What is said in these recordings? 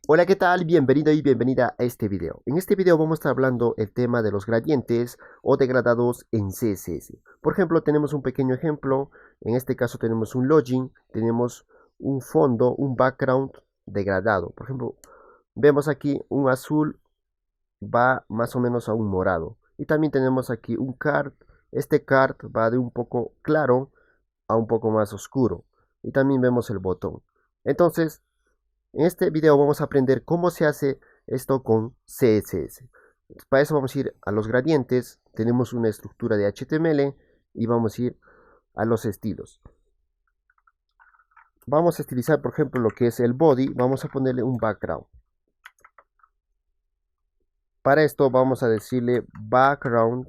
Hola, ¿qué tal? Bienvenido y bienvenida a este video. En este video vamos a estar hablando el tema de los gradientes o degradados en CSS. Por ejemplo, tenemos un pequeño ejemplo. En este caso tenemos un login, tenemos un fondo, un background degradado. Por ejemplo, vemos aquí un azul va más o menos a un morado. Y también tenemos aquí un card. Este card va de un poco claro a un poco más oscuro. Y también vemos el botón. Entonces, en este video vamos a aprender cómo se hace esto con CSS. Para eso vamos a ir a los gradientes, tenemos una estructura de HTML y vamos a ir a los estilos. Vamos a estilizar, por ejemplo, lo que es el body, vamos a ponerle un background. Para esto vamos a decirle background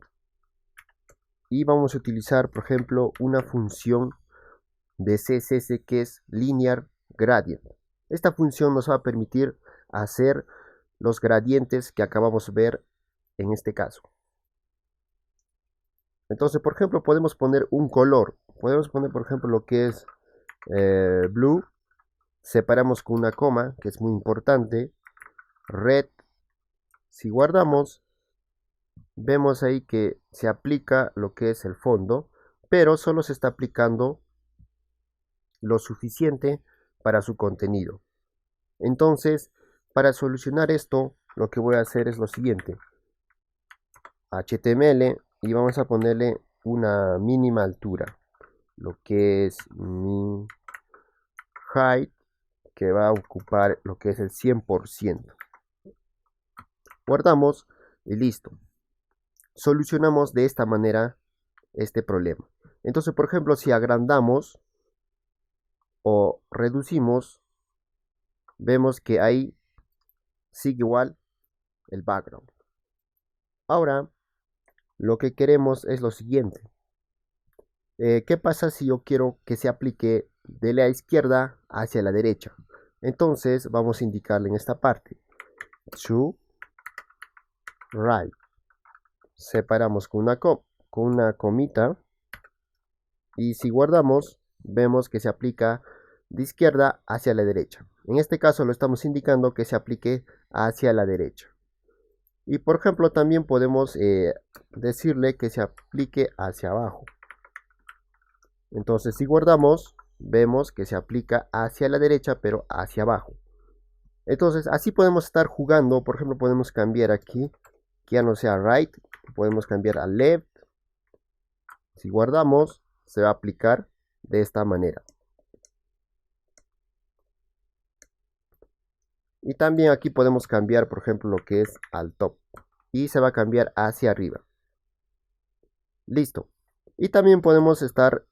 y vamos a utilizar, por ejemplo, una función de CSS que es linear gradient. Esta función nos va a permitir hacer los gradientes que acabamos de ver en este caso. Entonces, por ejemplo, podemos poner un color. Podemos poner, por ejemplo, lo que es blue. Separamos con una coma, que es muy importante. Red. Si guardamos, vemos ahí que se aplica lo que es el fondo, pero solo se está aplicando lo suficiente para su contenido. Entonces, para solucionar esto, lo que voy a hacer es lo siguiente. HTML y vamos a ponerle una mínima altura, lo que es mi height, que va a ocupar lo que es el 100%. Guardamos y listo. Solucionamos de esta manera este problema. Entonces, por ejemplo, si agrandamos o reducimos, vemos que ahí sigue igual el background. Ahora, lo que queremos es lo siguiente. ¿Qué pasa si yo quiero que se aplique de la izquierda hacia la derecha? Entonces vamos a indicarle en esta parte to right. Separamos con una comita y si guardamos vemos que se aplica de izquierda hacia la derecha. En este caso lo estamos indicando que se aplique hacia la derecha. Y por ejemplo también podemos decirle que se aplique hacia abajo. Entonces si guardamos vemos que se aplica hacia la derecha pero hacia abajo. Entonces así podemos estar jugando. Por ejemplo podemos cambiar aquí que ya no sea right, podemos cambiar a left. Si guardamos se va a aplicar de esta manera. Y también aquí podemos cambiar, por ejemplo, lo que es al top. Y se va a cambiar hacia arriba. Listo. Y también podemos estar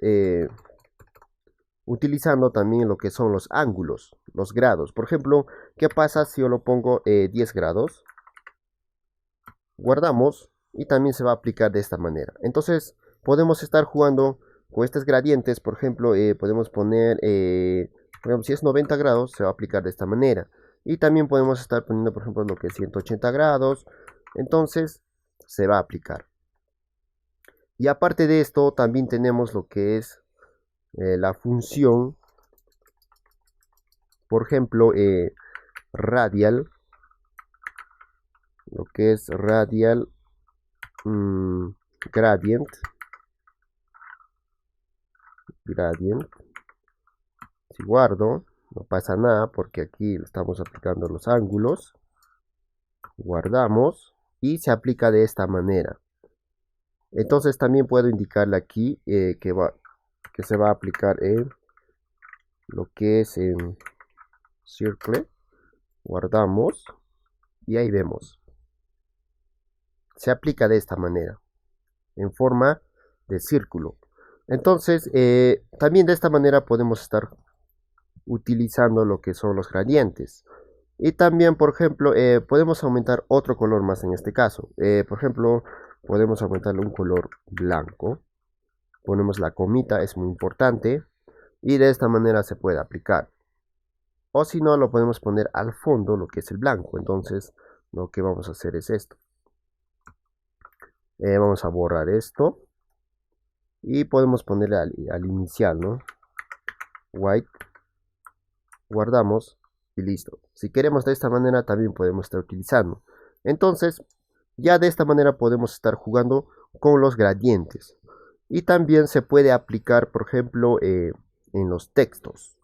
utilizando también lo que son los ángulos, los grados. Por ejemplo, ¿qué pasa si yo lo pongo 10 grados? Guardamos y también se va a aplicar de esta manera. Entonces, podemos estar jugando con estos gradientes. Por ejemplo, podemos poner, por ejemplo, si es 90 grados, se va a aplicar de esta manera. Y también podemos estar poniendo, por ejemplo, lo que es 180 grados. Entonces, se va a aplicar. Y aparte de esto, también tenemos lo que es la función, por ejemplo, radial. Lo que es radial gradient. Si guardo, no pasa nada porque aquí estamos aplicando los ángulos. Guardamos y se aplica de esta manera. Entonces también puedo indicarle aquí que se va a aplicar en lo que es en circle. Guardamos y ahí vemos. Se aplica de esta manera, en forma de círculo. Entonces también de esta manera podemos estar utilizando lo que son los gradientes. Y también, por ejemplo, podemos aumentar otro color más en este caso. Por ejemplo, podemos aumentarle un color blanco. Ponemos la comita, es muy importante. Y de esta manera se puede aplicar. O si no, lo podemos poner al fondo, lo que es el blanco. Entonces, lo que vamos a hacer es esto. Vamos a borrar esto. Y podemos ponerle al inicial, ¿no? White. Guardamos y listo. Si queremos de esta manera también podemos estar utilizando. Entonces, ya de esta manera podemos estar jugando con los gradientes. Y también se puede aplicar, por ejemplo, en los textos.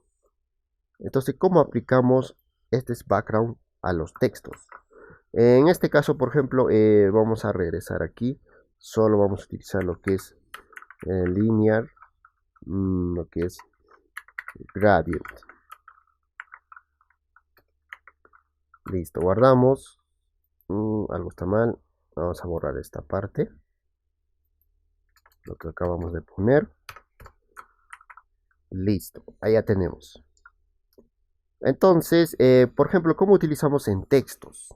Entonces, ¿cómo aplicamos este background a los textos? En este caso, por ejemplo, vamos a regresar aquí. Solo vamos a utilizar lo que es linear, lo que es gradient. Listo, guardamos. Algo está mal. Vamos a borrar esta parte. Lo que acabamos de poner. Listo, ahí ya tenemos. Entonces, por ejemplo, ¿cómo utilizamos en textos?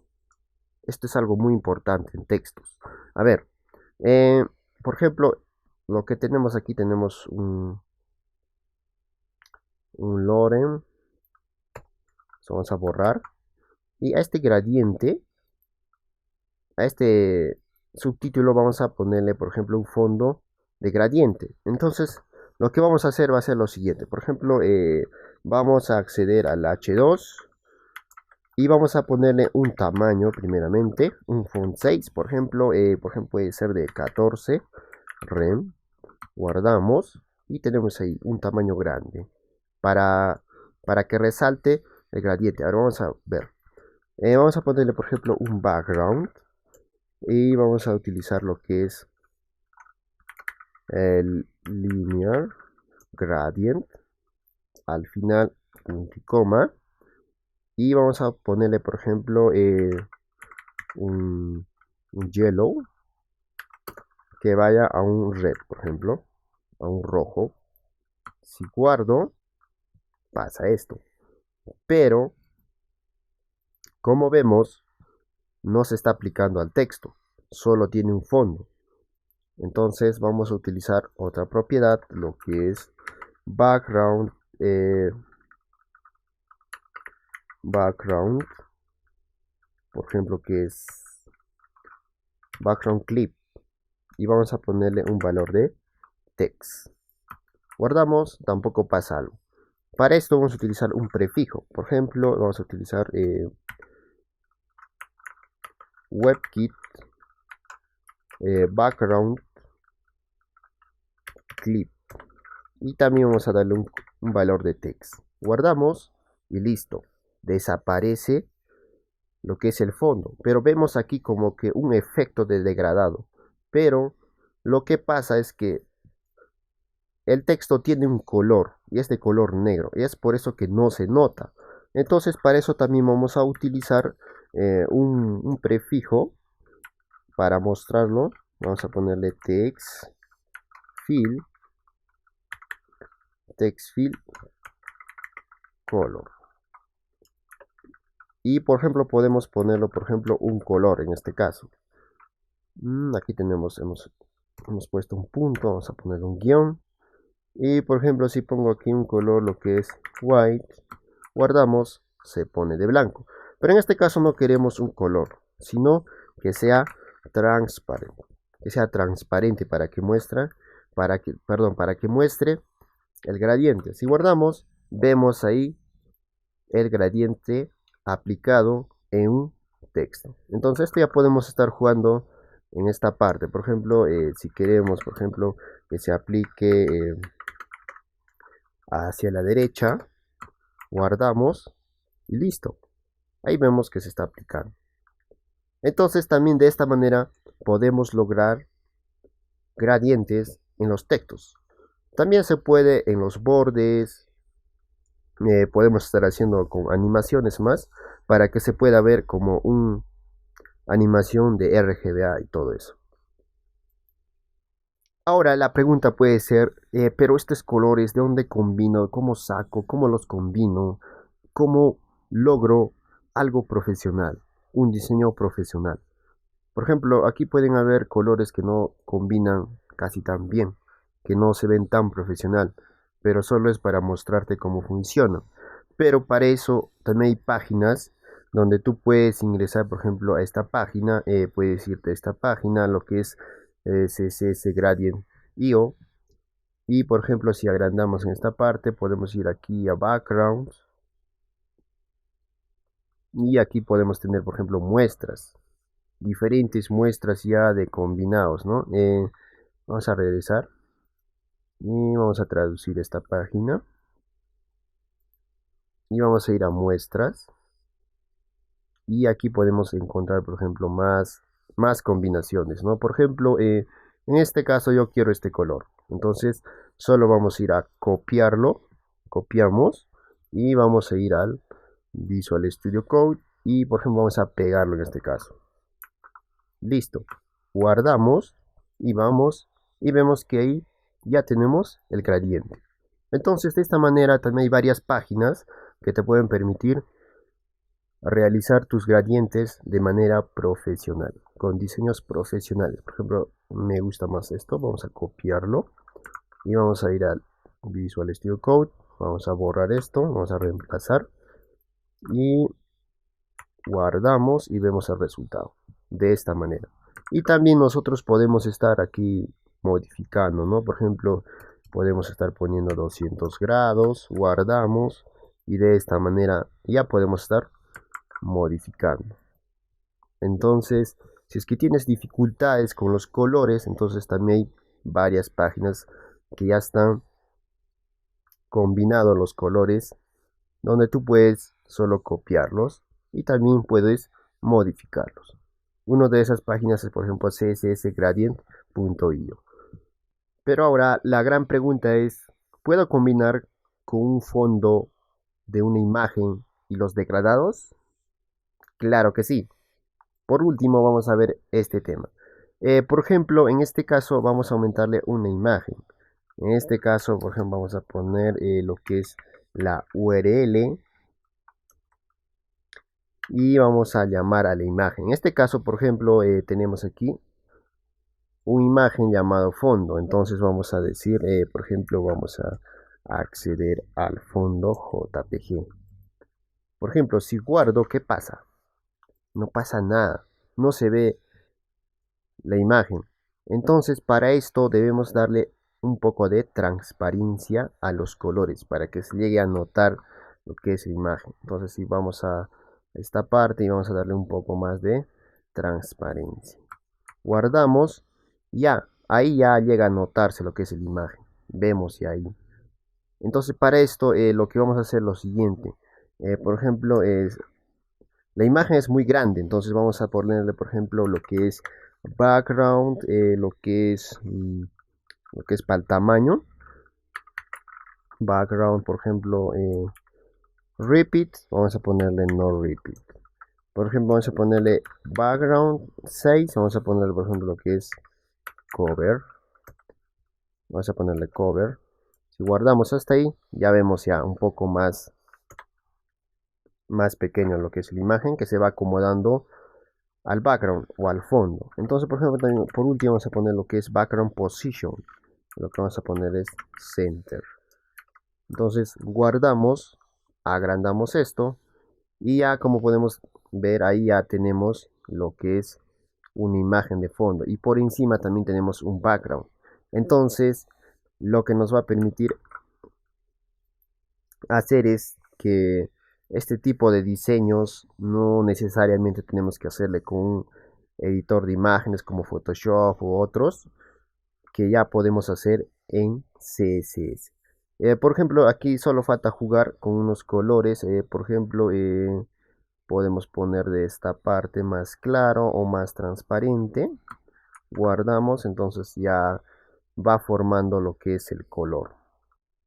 Esto es algo muy importante en textos. A ver, por ejemplo, lo que tenemos aquí, tenemos un lorem. Vamos a borrar. Y a este gradiente, a este subtítulo vamos a ponerle, por ejemplo, un fondo de gradiente. Entonces, lo que vamos a hacer va a ser lo siguiente. Por ejemplo, vamos a acceder al H2 y vamos a ponerle un tamaño primeramente, un font 6, por ejemplo, puede ser de 14 rem. Guardamos y tenemos ahí un tamaño grande para que resalte el gradiente. Ahora vamos a ver. Vamos a ponerle, por ejemplo, un background y vamos a utilizar lo que es el linear gradient, al final punto y coma, y vamos a ponerle, por ejemplo, un yellow que vaya a un red, por ejemplo, a un rojo. Si guardo, pasa esto, pero como vemos, no se está aplicando al texto, solo tiene un fondo. Entonces vamos a utilizar otra propiedad, lo que es background, background, por ejemplo, que es background clip, y vamos a ponerle un valor de text. Guardamos, tampoco pasa algo. Para esto vamos a utilizar un prefijo. Por ejemplo, vamos a utilizar WebKit background clip, y también vamos a darle un valor de text. Guardamos y listo. Desaparece lo que es el fondo, pero vemos aquí como que un efecto de degradado. Pero lo que pasa es que el texto tiene un color y es de color negro, y es por eso que no se nota. Entonces, para eso también vamos a utilizar un prefijo para mostrarlo. Vamos a ponerle text fill color, y por ejemplo podemos ponerlo, por ejemplo, un color en este caso. Aquí tenemos, hemos puesto un punto, vamos a poner un guión, y por ejemplo si pongo aquí un color, lo que es white, guardamos, se pone de blanco. Pero en este caso no queremos un color, sino que sea transparente, para que muestre el gradiente. Si guardamos, vemos ahí el gradiente aplicado en un texto. Entonces esto ya podemos estar jugando en esta parte. Por ejemplo, si queremos, por ejemplo, que se aplique hacia la derecha, guardamos y listo. Ahí vemos que se está aplicando. Entonces también de esta manera podemos lograr gradientes en los textos. También se puede en los bordes. Podemos estar haciendo con animaciones más para que se pueda ver como una animación de RGBA y todo eso. Ahora la pregunta puede ser, pero estos colores, ¿de dónde combino? ¿Cómo saco? ¿Cómo los combino? ¿Cómo logro algo profesional? Un diseño profesional. Por ejemplo, aquí pueden haber colores que no combinan casi tan bien, que no se ven tan profesional, pero solo es para mostrarte cómo funciona. Pero para eso también hay páginas donde tú puedes ingresar, por ejemplo, a esta página, puedes irte a esta página, lo que es CSS Gradient.io, y por ejemplo, si agrandamos en esta parte, podemos ir aquí a Backgrounds Y aquí podemos tener, por ejemplo, muestras, diferentes muestras ya de combinados, ¿no? Vamos a regresar y vamos a traducir esta página y vamos a ir a muestras y aquí podemos encontrar, por ejemplo, más combinaciones, ¿no? Por ejemplo, en este caso yo quiero este color, entonces solo vamos a ir a copiarlo, copiamos y vamos a ir al Visual Studio Code y por ejemplo vamos a pegarlo en este caso. Listo, guardamos y vamos y vemos que ahí ya tenemos el gradiente. Entonces de esta manera también hay varias páginas que te pueden permitir realizar tus gradientes de manera profesional, con diseños profesionales. Por ejemplo, me gusta más esto, vamos a copiarlo y vamos a ir al Visual Studio Code, vamos a borrar esto, vamos a reemplazar y guardamos y vemos el resultado de esta manera. Y también nosotros podemos estar aquí modificando, ¿no? Por ejemplo, podemos estar poniendo 200 grados, guardamos y de esta manera ya podemos estar modificando. Entonces, si es que tienes dificultades con los colores, entonces también hay varias páginas que ya están combinados los colores, donde tú puedes solo copiarlos y también puedes modificarlos. Una de esas páginas es, por ejemplo, cssgradient.io. Pero ahora la gran pregunta es, ¿puedo combinar con un fondo de una imagen y los degradados? Claro que sí. Por último, vamos a ver este tema. Por ejemplo, en este caso vamos a aumentarle una imagen. En este caso, por ejemplo, vamos a poner lo que es la URL y vamos a llamar a la imagen. En este caso, por ejemplo, tenemos aquí una imagen llamado fondo. Entonces vamos a decir, por ejemplo, vamos a acceder al fondo JPG. Por ejemplo, si guardo, ¿qué pasa? No pasa nada, no se ve la imagen. Entonces para esto debemos darle un poco de transparencia a los colores para que se llegue a notar lo que es la imagen. Entonces si vamos a esta parte y vamos a darle un poco más de transparencia, guardamos, ya ahí ya llega a notarse lo que es la imagen, vemos ya ahí. Entonces para esto lo que vamos a hacer es lo siguiente. Por ejemplo, la imagen es muy grande, entonces vamos a ponerle, por ejemplo, lo que es background, lo que es para el tamaño. Background, por ejemplo, repeat, vamos a ponerle no repeat. Por ejemplo, vamos a ponerle background 6, vamos a ponerle, por ejemplo, lo que es cover. Vamos a ponerle cover. Si guardamos hasta ahí, ya vemos ya un poco más pequeño lo que es la imagen que se va acomodando al background o al fondo. Entonces, por ejemplo, también, por último vamos a poner lo que es background position. Lo que vamos a poner es center. Entonces guardamos, agrandamos esto y ya como podemos ver ahí ya tenemos lo que es una imagen de fondo y por encima también tenemos un background. Entonces lo que nos va a permitir hacer es que este tipo de diseños no necesariamente tenemos que hacerle con un editor de imágenes como Photoshop u otros que ya podemos hacer en CSS. Por ejemplo, aquí solo falta jugar con unos colores. Por ejemplo, podemos poner de esta parte más claro o más transparente. Guardamos, entonces ya va formando lo que es el color.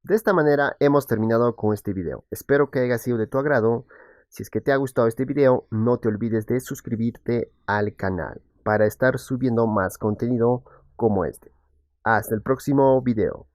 De esta manera hemos terminado con este video. Espero que haya sido de tu agrado. Si es que te ha gustado este video, no te olvides de suscribirte al canal para estar subiendo más contenido como este. Hasta el próximo video.